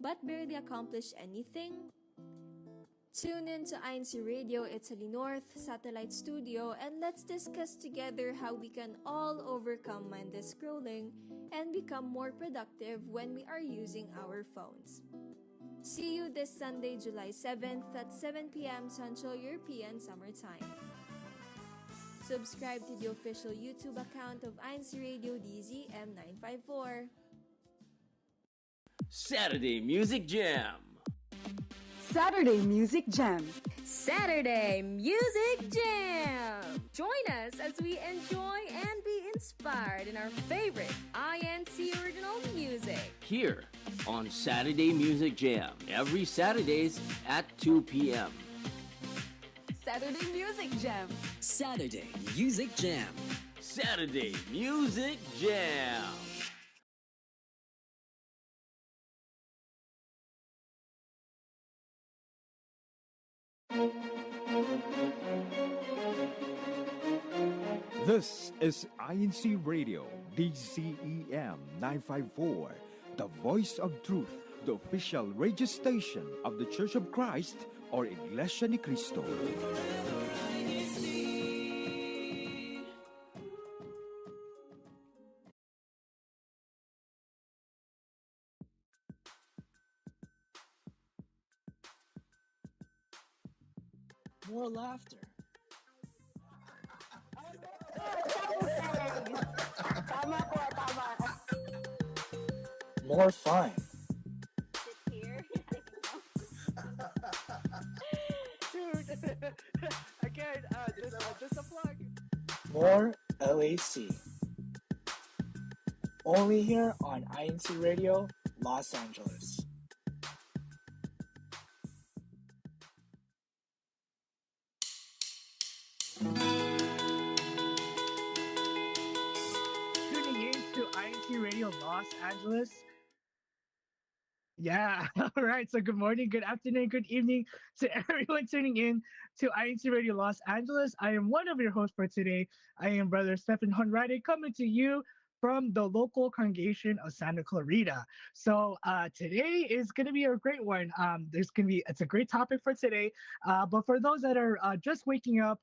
but barely accomplish anything? Tune in to INCRadio Italy North Satellite Studio and let's discuss together how we can all overcome mindless scrolling and become more productive when we are using our phones. See you this Sunday, July 7th at 7 p.m. Central European Summer Time. Subscribe to the official YouTube account of INCRadio DZM954. Saturday Music Jam. Saturday Music Jam. Saturday Music Jam! Join us as we enjoy and be inspired in our favorite INC original music. Here on Saturday Music Jam, every Saturdays at 2 p.m. Saturday Music Jam. Saturday Music Jam. Saturday Music Jam. This is INCRadio DZEM 954, the voice of truth, the official radio station of the Church of Christ or Iglesianicristo. More laughter. More fun. Here. Dude, again, just a plug. More LAC. Only here on INCRadio, Los Angeles. Radio Los Angeles. Yeah, all right. So good morning, good afternoon, good evening to everyone tuning in to INCRadio Los Angeles. I am one of your hosts for today. I am Brother Stephen Honrade coming to you from the local congregation of Santa Clarita. So today is going to be a great one. It's a great topic for today. But for those that are just waking up,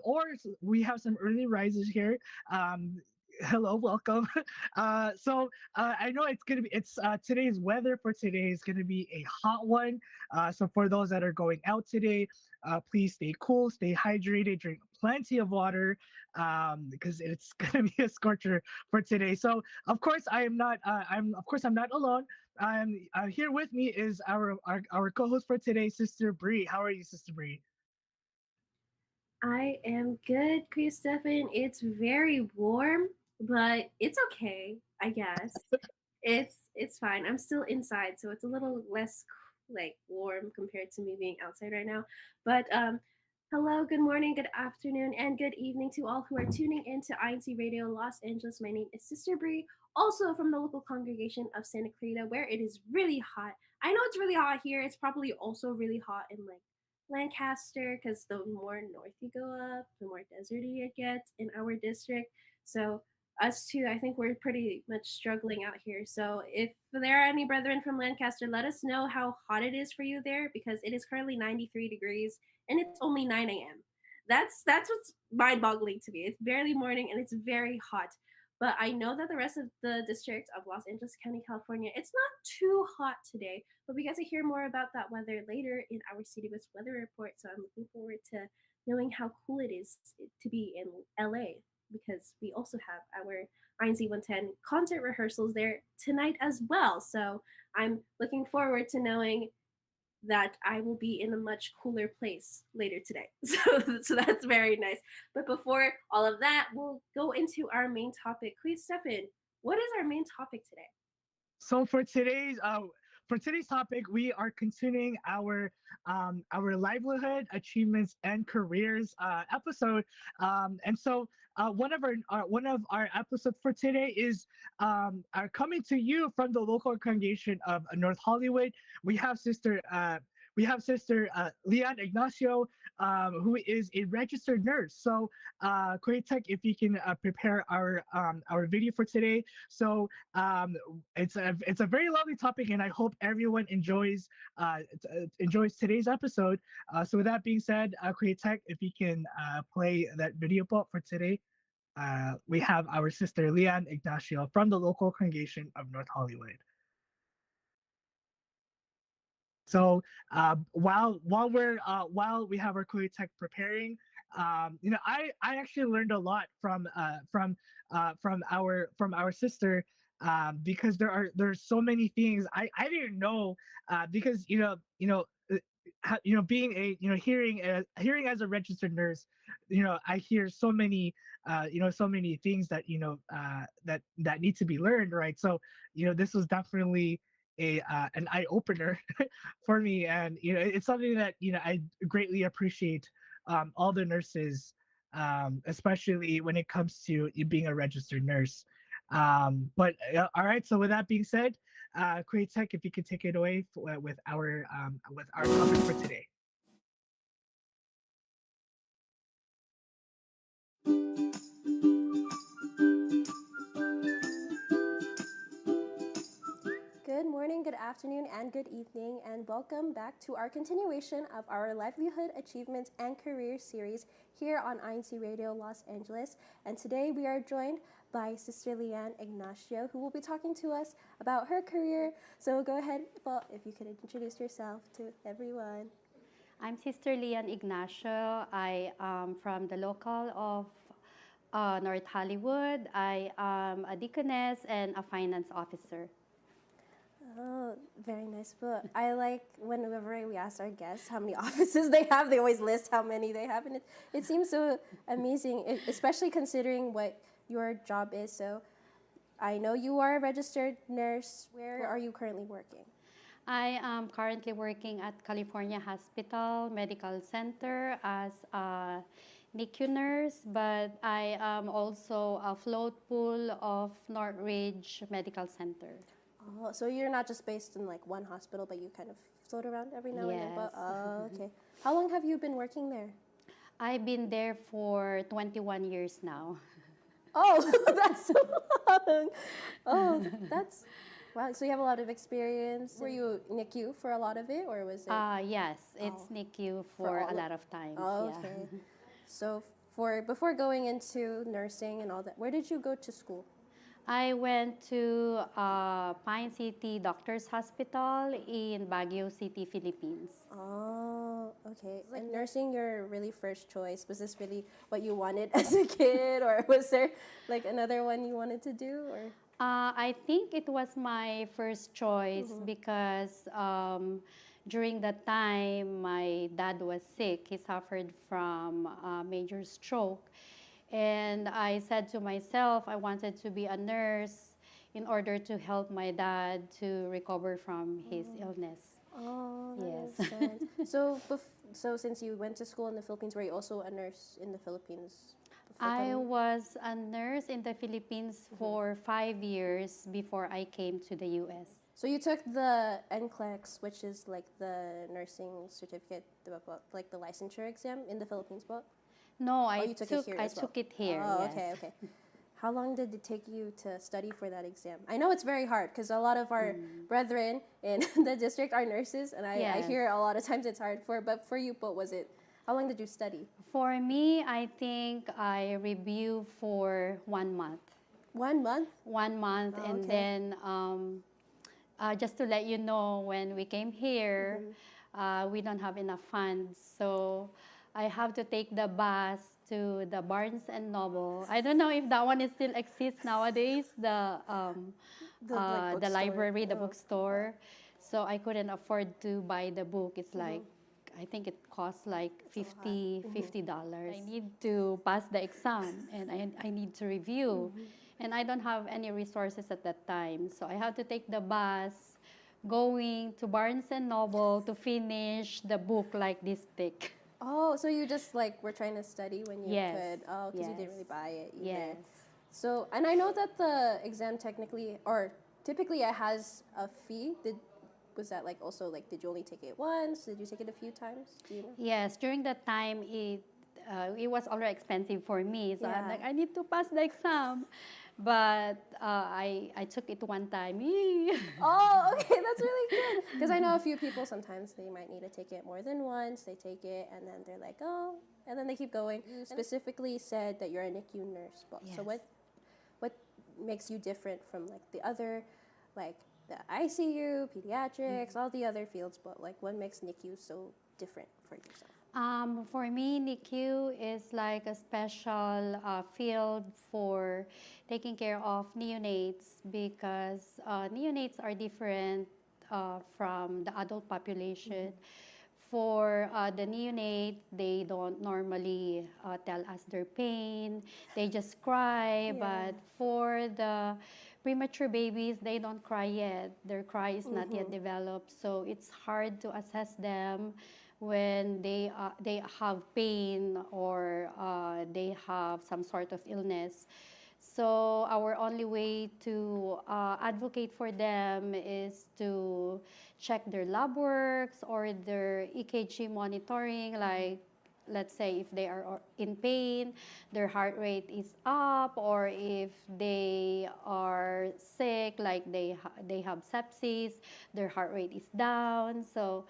or we have some early risers here, hello, welcome. I know today's weather for today is going to be a hot one. So for those that are going out today, please stay cool, stay hydrated, drink plenty of water, because it's going to be a scorcher for today. So of course I'm not alone. Here with me is our co-host for today, Sister Bree. How are you, Sister Bree? I am good, Stephen. It's very warm, but it's okay, I guess. It's fine. I'm still inside, so it's a little less warm compared to me being outside right now. But hello, good morning, good afternoon, and good evening to all who are tuning in to INCRadio Los Angeles. My name is Sister Bree, also from the local congregation of Santa Clarita, where it is really hot. I know it's really hot here. It's probably also really hot in Lancaster, because the more north you go up, the more deserty it gets in our district. So us too, I think we're pretty much struggling out here. So if there are any brethren from Lancaster, let us know how hot it is for you there, because it is currently 93 degrees and it's only 9 a.m. That's what's mind-boggling to me. It's barely morning and it's very hot. But I know that the rest of the district of Los Angeles County, California, it's not too hot today, but we get to hear more about that weather later in our City West weather report. So I'm looking forward to knowing how cool it is to be in LA, because we also have our INC 110 concert rehearsals there tonight as well. So I'm looking forward to knowing that I will be in a much cooler place later today. So that's very nice. But before all of that, we'll go into our main topic. Please, Stephen, what is our main topic today? So for today's topic, we are continuing our livelihood, achievements, and careers episode. And so one of our episodes for today is are coming to you from the local congregation of North Hollywood. We have Sister we have Sister Leon Ignacio, who is a registered nurse. So, Kuwait Tech, if you can prepare our video for today. So, it's a very lovely topic, and I hope everyone enjoys today's episode. So, with that being said, Kuwait Tech, if you can play that video for today. We have our sister Leon Ignacio from the local congregation of North Hollywood. So while we have our Korea Tech preparing, I actually learned a lot from our sister, because there's so many things I didn't know, because being a hearing as a registered nurse, I hear so many so many things that that need to be learned, right? So this was definitely a an eye opener for me, and it's something that I greatly appreciate, all the nurses, especially when it comes to being a registered nurse. But all right, so with that being said, Kuwait Tech, if you could take it away with our topic for today. Good morning, good afternoon, and good evening, and welcome back to our continuation of our Livelihood, Achievement, and Career series here on INCRadio Los Angeles. And today we are joined by Sister Leanne Ignacio, who will be talking to us about her career. So go ahead, Paul, if you could introduce yourself to everyone. I'm Sister Leanne Ignacio. I am from the local of North Hollywood. I am a deaconess and a finance officer. Oh, very nice book. I like whenever we ask our guests how many offices they have, they always list how many they have. And it seems so amazing, especially considering what your job is. So I know you are a registered nurse. Where are you currently working? I am currently working at California Hospital Medical Center as a NICU nurse, but I am also a float pool of Northridge Medical Center. Oh, so you're not just based in like one hospital, but you kind of float around every now and then. But, okay. How long have you been working there? I've been there for 21 years now. Oh, that's so long. Oh, that's wow. So you have a lot of experience. Were you NICU for a lot of it, or was it? Yes, it's NICU for a lot of times. Oh, okay. Yeah. So before going into nursing and all that, where did you go to school? I went to Pine City Doctors Hospital in Baguio City, Philippines. Oh, okay. Like nursing your really first choice. Was this really what you wanted as a kid, or was there like another one you wanted to do? Or I think it was my first choice because during that time my dad was sick. He suffered from a major stroke. And I said to myself, I wanted to be a nurse in order to help my dad to recover from his illness. Oh, that yes. makes sense. So since you went to school in the Philippines, were you also a nurse in the Philippines? I was a nurse in the Philippines for 5 years before I came to the U.S. So you took the NCLEX, which is like the nursing certificate, like the licensure exam in the Philippines, but? No, I took it here. Oh, yes. Okay. How long did it take you to study for that exam? I know it's very hard because a lot of our brethren in the district are nurses, and I hear a lot of times it's hard but for you, what was it? How long did you study? For me, I think I reviewed for 1 month. 1 month? 1 month, and then just to let you know, when we came here, we don't have enough funds, so I have to take the bus to the Barnes and Noble. I don't know if that one still exists nowadays, the library, the bookstore. So I couldn't afford to buy the book. It's like, I think it costs like $50. I need to pass the exam, and I need to review. And I don't have any resources at that time. So I have to take the bus going to Barnes and Noble to finish the book like this thick. Oh, so you just like were trying to study when you could. Oh, because you didn't really buy it either. Yes. So, and I know that the exam typically it has a fee. was that like also like, did you only take it once? Did you take it a few times? Do you know? Yes, during that time, it was already expensive for me. So I'm Yeah. like, I need to pass the exam. But I took it one time. Oh, okay, that's really good. Because I know a few people sometimes they might need to take it more than once. They take it and then they're like, oh, and then they keep going. You specifically said that you're a NICU nurse. So Yes. what makes you different from like the other, like the ICU, pediatrics, all the other fields? But like, what makes NICU so different for yourself? For me, NICU is like a special field for taking care of neonates because neonates are different from the adult population. For the neonate, they don't normally tell us their pain. They just cry. But for the premature babies, they don't cry yet. Their cry is not yet developed. So it's hard to assess them when they have pain or they have some sort of illness. So our only way to advocate for them is to check their lab works or their EKG monitoring, like let's say if they are in pain, their heart rate is up, or if they are sick, like they have sepsis, their heart rate is down. So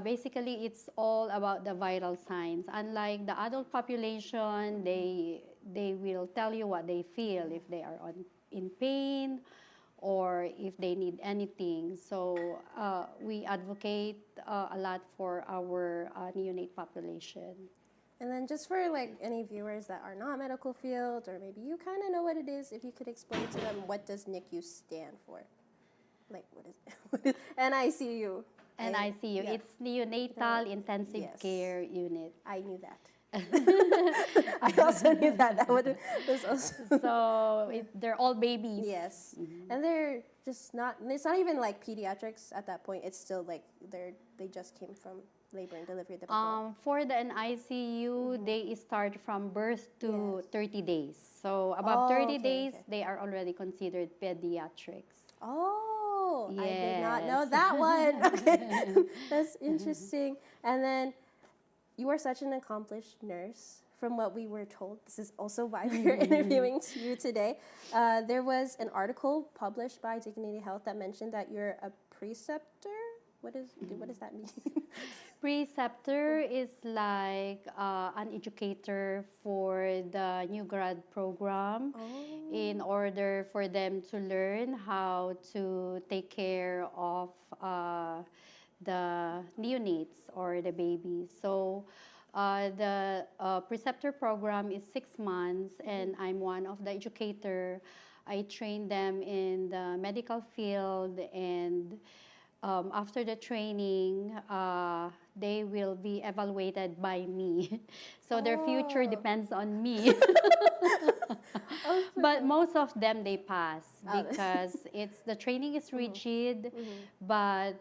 basically, it's all about the vital signs. Unlike the adult population, they will tell you what they feel if they are in pain or if they need anything. So we advocate a lot for our neonate population. And then just for like any viewers that are not medical field, or maybe you kind of know what it is, if you could explain to them, what does NICU stand for? Like, what is NICU? NICU, Yeah. it's Neonatal Intensive Care Unit. I knew that. I also knew that. That was also. So they're all babies. Yes, and they're just not. It's not even like pediatrics at that point. It's still like they just came from labor and delivery department. For the NICU, they start from birth to 30 days. So above 30 days, they are already considered pediatrics. Oh, yes. I did not know that one. Okay. That's interesting. And then you are such an accomplished nurse. From what we were told, this is also why we are interviewing you today. There was an article published by Dignity Health that mentioned that you're a preceptor. What does that mean? Preceptor is like an educator for the new grad program in order for them to learn how to take care of the neonates or the babies. So the preceptor program is 6 months, and I'm one of the educator. I train them in the medical field, and after the training, they will be evaluated by me. So their future depends on me. But most of them, they pass because the training is rigid, but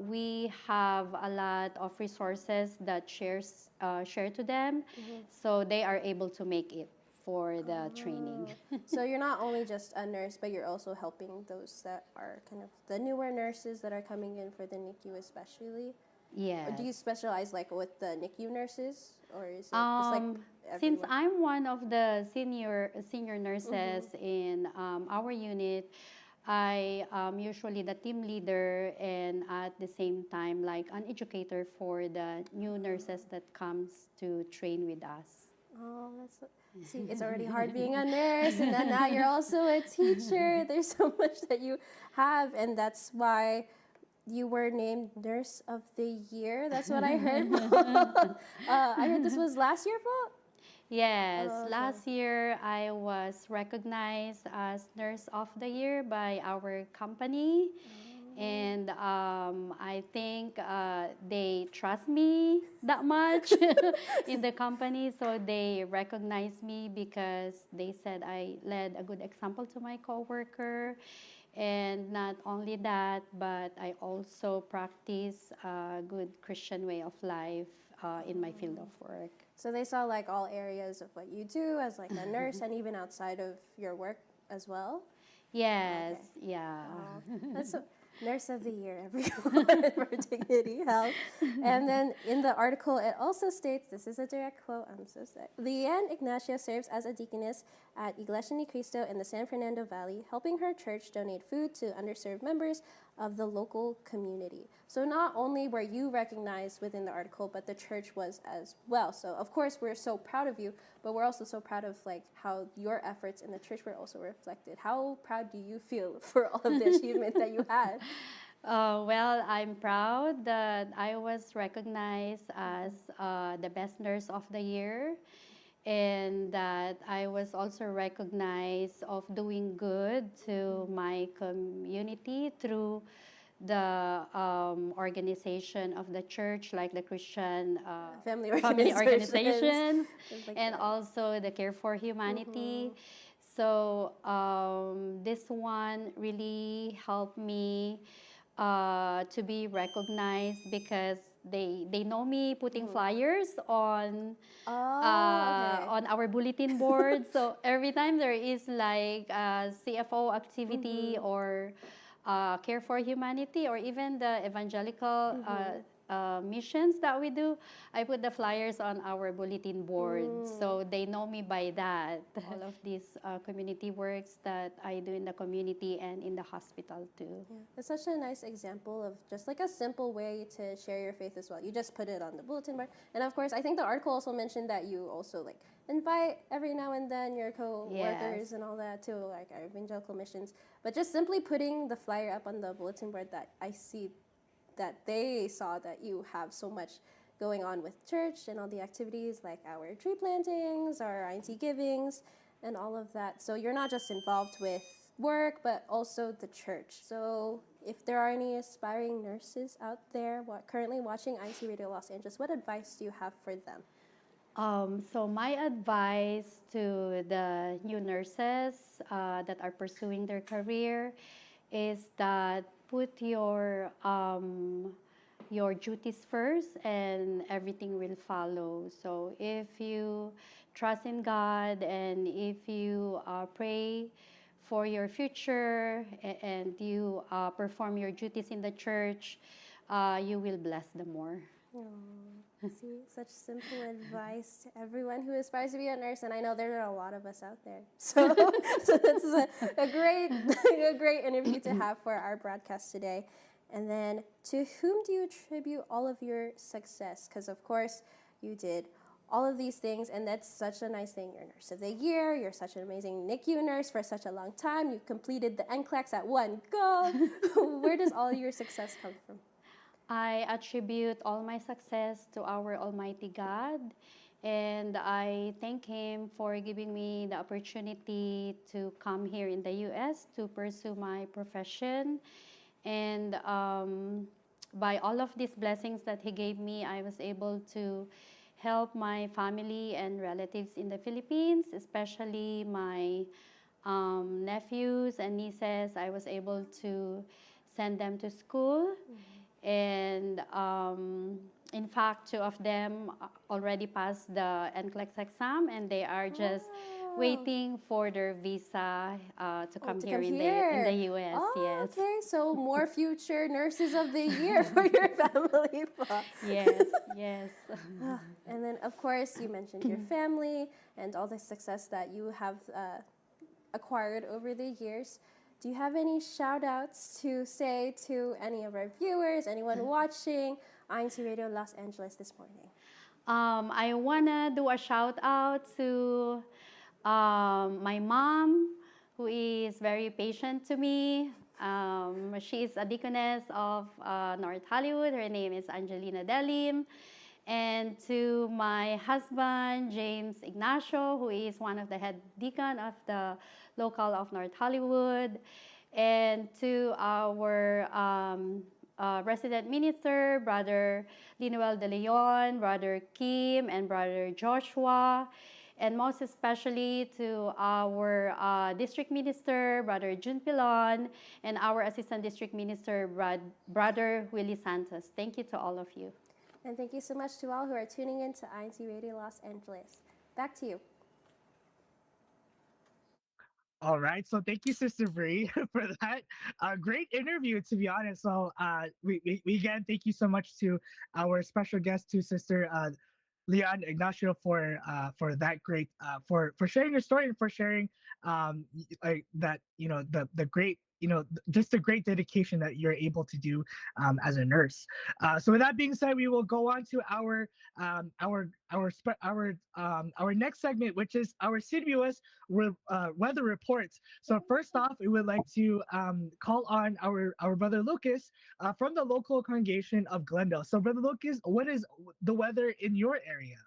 we have a lot of resources that share to them, so they are able to make it for the training. So you're not only just a nurse, but you're also helping those that are kind of the newer nurses that are coming in for the NICU especially? Yes. Or do you specialize like with the NICU nurses, or is it just like everyone? Since I'm one of the senior nurses in our unit, I am usually the team leader and at the same time like an educator for the new nurses that comes to train with us. Oh, see, it's already hard being a nurse, and then now you're also a teacher. There's so much that you have, and that's why you were named Nurse of the Year. That's what I heard. I heard this was last year, Po? Yes, last year I was recognized as Nurse of the Year by our company. And I think they trust me that much in the company, so they recognize me because they said I led a good example to my coworker. And not only that, but I also practice a good Christian way of life in my field of work. So they saw like all areas of what you do as like a nurse, and even outside of your work as well? Yes, yeah. Nurse of the Year, everyone, for dignity, health. And then in the article, it also states, this is a direct quote, I'm so sorry. Leanne Ignacio serves as a deaconess at Iglesianicristo in the San Fernando Valley, helping her church donate food to underserved members of the local community. So not only were you recognized within the article, but the church was as well. So of course, we're so proud of you, but we're also so proud of like how your efforts in the church were also reflected. How proud do you feel for all of the achievement that you had? Well, I'm proud that I was recognized as the best nurse of the year, and that I was also recognized of doing good to my community through the organization of the church, like the Christian family organizations, like and that. also the Care for Humanity. So this one really helped me to be recognized because they know me putting flyers on on our bulletin board. So every time there is like a CFO activity or Care for Humanity, or even the evangelical missions that we do, I put the flyers on our bulletin board. So they know me by that. All of these community works that I do in the community and in the hospital too. Yeah, it's such a nice example of just like a simple way to share your faith as well. You just put it on the bulletin board. And of course, I think the article also mentioned that you also like invite every now and then your co-workers and all that to like our evangelical missions. But just simply putting the flyer up on the bulletin board, that I see that they saw that you have so much going on with church and all the activities like our tree plantings, our INC givings, and all of that. So you're not just involved with work, but also the church. So if there are any aspiring nurses out there currently watching INC Radio Los Angeles, what advice do you have for them? So my advice to the new nurses that are pursuing their career is that put your duties first, and everything will follow. So if you trust in God, and if you pray for your future, and you perform your duties in the church, you will bless them more. See, such simple advice to everyone who aspires to be a nurse, and I know there are a lot of us out there. So this is a great interview to have for our broadcast today. And then, to whom do you attribute all of your success? Because of course, you did all of these things, and that's such a nice thing. You're Nurse of the Year. You're such an amazing NICU nurse for such a long time. You completed the NCLEX at one go. Where does all your success come from? I attribute all my success to our Almighty God, and I thank Him for giving me the opportunity to come here in the U.S. to pursue my profession. And by all of these blessings that He gave me, I was able to help my family and relatives in the Philippines, especially my nephews and nieces. I was able to send them to school. And in fact, 2 of them already passed the NCLEX exam, and they are just waiting for their visa to come here in the U.S. Yes. Okay, so more future Nurses of the Year for your family. Yes. And then, of course, you mentioned your family and all the success that you have acquired over the years. Do you have any shout-outs to say to any of our viewers, anyone watching INC Radio Los Angeles this morning? I want to do a shout-out to my mom, who is very patient to me. She is a deaconess of North Hollywood. Her name is Angelina Delim. And to my husband, James Ignacio, who is one of the head deacon of the local of North Hollywood. And to our resident minister, Brother Linuel De Leon, Brother Kim, and Brother Joshua. And most especially to our district minister, Brother Jun Pilon, and our assistant district minister, Brother Willie Santos. Thank you to all of you. And thank you so much to all who are tuning in to INC Radio Los Angeles. Back to you. All right. So thank you, Sister Bree, for that great interview, to be honest. So we again thank you so much to our special guest, to Sister Leon Ignacio, for that great for sharing your story, and for sharing like that, the great, just the great dedication that you're able to do as a nurse. So with that being said, we will go on to our next segment, which is our CBS weather reports. So first off, we would like to call on our brother Lucas from the local congregation of Glendale. So brother Lucas, what is the weather in your area?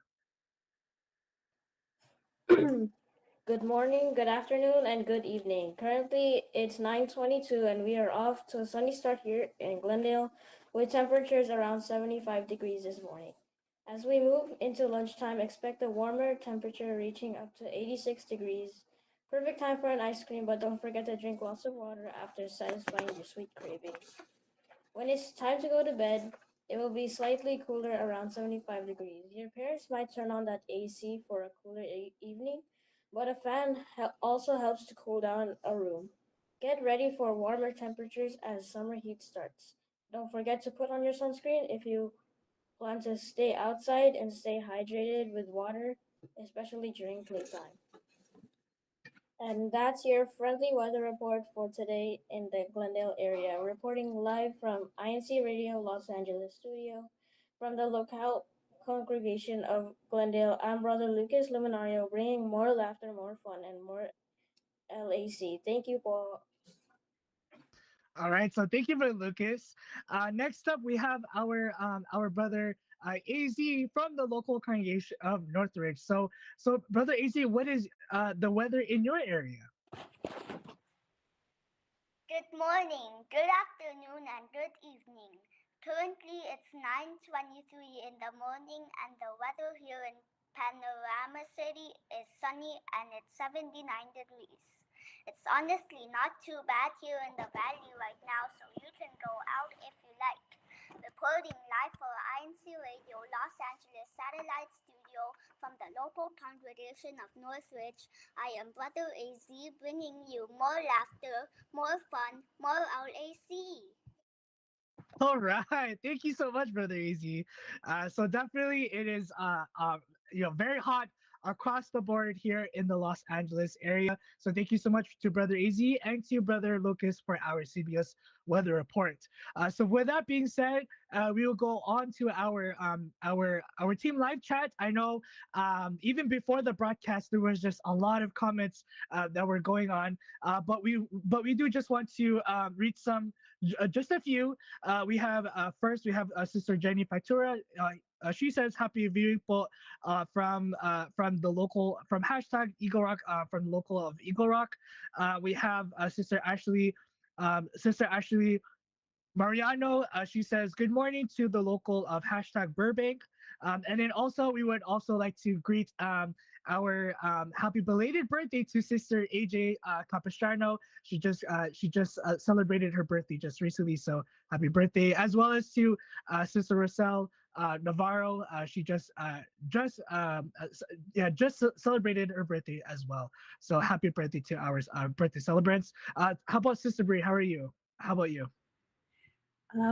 Good morning, good afternoon, and good evening. Currently, it's 9:22, and we are off to a sunny start here in Glendale, with temperatures around 75 degrees this morning. As we move into lunchtime, expect a warmer temperature reaching up to 86 degrees. Perfect time for an ice cream, but don't forget to drink lots of water after satisfying your sweet cravings. When it's time to go to bed, it will be slightly cooler, around 75 degrees. Your parents might turn on that AC for a cooler evening, but a fan also helps to cool down a room. Get ready for warmer temperatures as summer heat starts. Don't forget to put on your sunscreen if you plan to stay outside, and stay hydrated with water, especially during playtime. And that's your friendly weather report for today in the Glendale area. Reporting live from INC Radio Los Angeles studio. From the local congregation of Glendale, I'm Brother Lucas Luminario, bringing more laughter, more fun, and more LAC. Thank you, Paul. All right, so thank you for Lucas. Next up, we have our brother Az from the local congregation of Northridge. So brother Az, what is the weather in your area? Good morning, good afternoon, and good evening. Currently, it's 9:23 in the morning, and the weather here in Panorama City is sunny, and it's 79 degrees. It's honestly not too bad here in the valley right now, so you can go out if you like. Reporting live for INC Radio Los Angeles Satellite Studio from the local congregation of Northridge, I am Brother Az, bringing you more laughter, more fun, more LAC. All right, thank you so much, brother Az. So definitely, it is very hot across the board here in the Los Angeles area. So thank you so much to brother Az and to brother Lucas for our CBS weather report. So with that being said, we will go on to our team live chat. I know even before the broadcast, there was just a lot of comments that were going on, but we do just want to read some, just a few. We have first we have Sister Jenny Fatura. She says happy viewing po from the local, from hashtag Eagle Rock, from the local of Eagle Rock. We have Sister Ashley Mariano. She says good morning to the local of hashtag Burbank. And then also we would also like to greet our happy belated birthday to Sister AJ Capistrano. She just celebrated her birthday just recently, so happy birthday, as well as to Sister Roselle Navarro. She just celebrated her birthday as well. So happy birthday to our birthday celebrants. How about Sister Bree? How are you? How about you?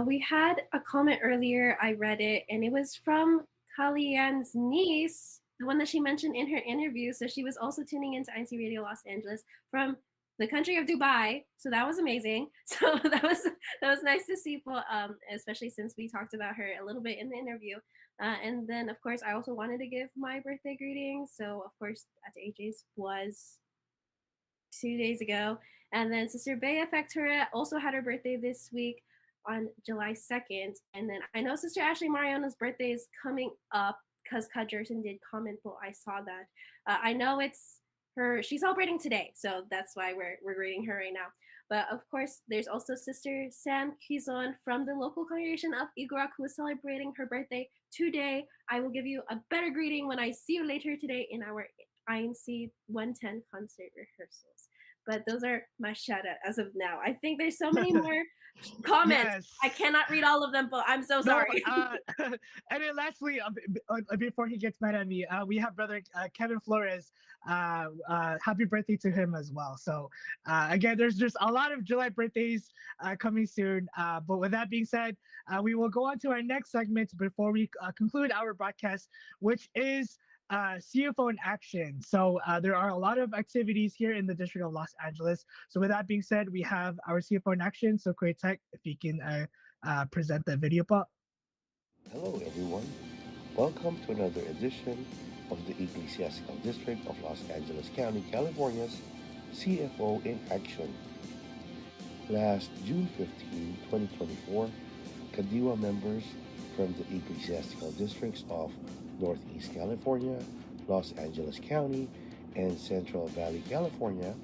We had a comment earlier. I read it, and it was from Kalian's niece, the one that she mentioned in her interview. So she was also tuning into INC Radio Los Angeles from the country of Dubai. So that was amazing. So that was nice to see, especially since we talked about her a little bit in the interview. And then, of course, I also wanted to give my birthday greetings. So, of course, at AJ's was 2 days ago. And then Sister Bea Factura also had her birthday this week on July 2nd. And then I know Sister Ashley Mariano's birthday is coming up because Kat Jerson did comment, but I saw that. I know it's she's celebrating today, so that's why we're greeting her right now. But of course, there's also Sister Sam Kizon from the local congregation of Eagle Rock, who is celebrating her birthday today. I will give you a better greeting when I see you later today in our INC 110 concert rehearsals. But those are my shout out as of now. I think there's so many more Comments. Yes. I cannot read all of them, but I'm so No, sorry. and then lastly, before he gets mad at me, we have brother Kevin Flores. Happy birthday to him as well. So again, there's just a lot of July birthdays coming soon. But with that being said, we will go on to our next segment before we conclude our broadcast, which is CFO in action. So there are a lot of activities here in the District of Los Angeles. So with that being said, we have our CFO in action. So Kuya Tech, if you can present the video pop. Hello, everyone. Welcome to another edition of the Ecclesiastical District of Los Angeles County, California's CFO in Action. Last June 15, 2024, Kadiwa members from the Ecclesiastical Districts of Northeast California, Los Angeles County, and Central Valley, California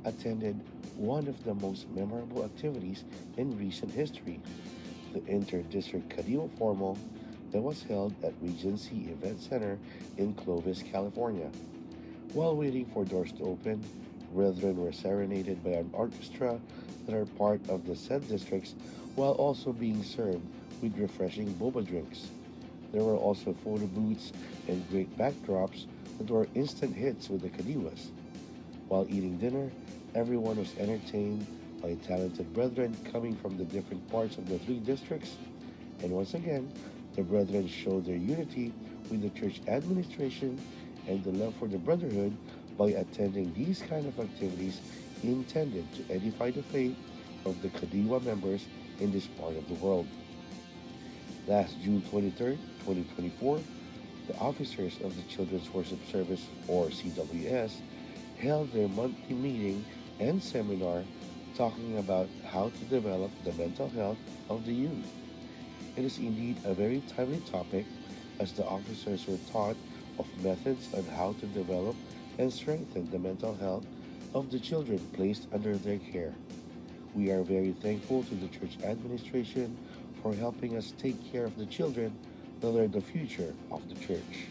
attended one of the most memorable activities in recent history, the Inter-District Kadiwa Formal that was held at Regency Event Center in Clovis, California. While waiting for doors to open, brethren were serenaded by an orchestra that are part of the said districts while also being served with refreshing boba drinks. There were also photo booths and great backdrops that were instant hits with the Kadiwas. While eating dinner, everyone was entertained by talented brethren coming from the different parts of the three districts. And once again, the brethren showed their unity with the church administration and the love for the brotherhood by attending these kind of activities intended to edify the faith of the Kadiwa members in this part of the world. Last June 23rd, 2024, the officers of the Children's Worship Service, or CWS, held their monthly meeting and seminar talking about how to develop the mental health of the youth. It is indeed a very timely topic as the officers were taught of methods on how to develop and strengthen the mental health of the children placed under their care. We are very thankful to the church administration for helping us take care of the children that are the future of the church.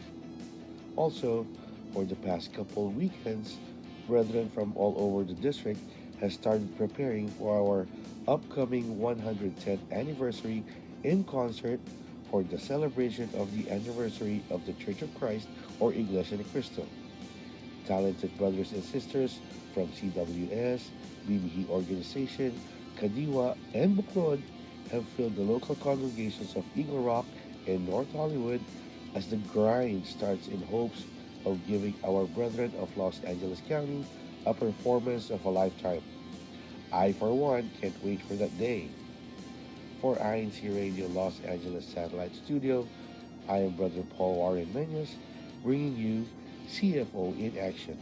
Also, for the past couple weekends, brethren from all over the district has started preparing for our upcoming 110th anniversary in concert for the celebration of the anniversary of the Church of Christ, or iglesianicristo. Talented brothers and sisters from CWS, BBE Organization, Kadiwa, and Bukrod have filled the local congregations of Eagle Rock and North Hollywood as the grind starts in hopes of giving our brethren of Los Angeles County a performance of a lifetime. I, for one, can't wait for that day. For INCRadio Los Angeles Satellite Studio, I am Brother Paul Warren Menyes, bringing you CFO in Action.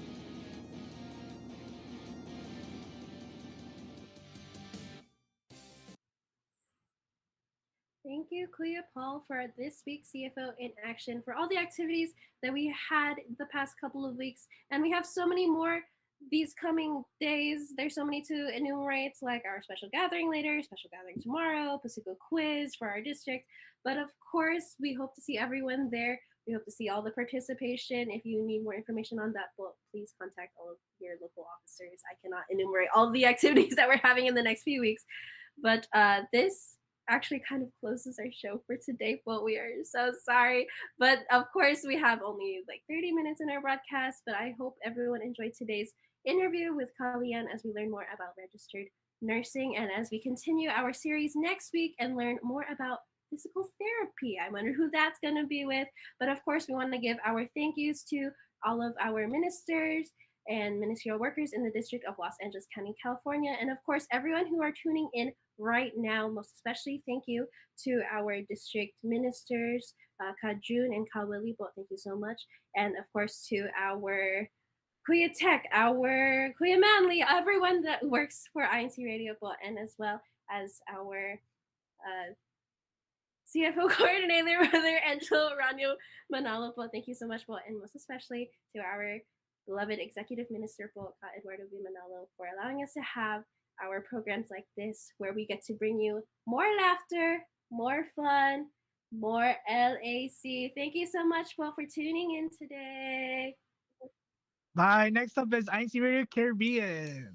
Thank you, Kuya Paul, for this week's CFO in Action, for all the activities that we had the past couple of weeks. And we have so many more these coming days. There's so many to enumerate, like our special gathering later, special gathering tomorrow, Pacifico quiz for our district. But of course, we hope to see everyone there. We hope to see all the participation. If you need more information on that, well, please contact all of your local officers. I cannot enumerate all the activities that we're having in the next few weeks. But this actually kind of closes our show for today, but we are so sorry. But of course, we have only like 30 minutes in our broadcast, but I hope everyone enjoyed today's interview with Kalian as we learn more about registered nursing and as we continue our series next week and learn more about physical therapy. I wonder who that's going to be with. But of course, we want to give our thank yous to all of our ministers and ministerial workers in the District of Los Angeles County, California. And of course, everyone who are tuning in right now, most especially thank you to our district ministers, Ka June and Ka Willie. Both thank you so much. And of course, to our Kuya Tech, our Kuya Manly, everyone that works for INCRadio, and as well as our CFO coordinator, Brother Angelo Ranyo Manalo po. Thank you so much po, and most especially to our beloved executive minister po, Ka Eduardo V. Manalo, for allowing us to have our programs like this, where we get to bring you more laughter, more fun, more LAC. Thank you so much po for tuning in today. Bye. Next up is INCRadio Caribbean.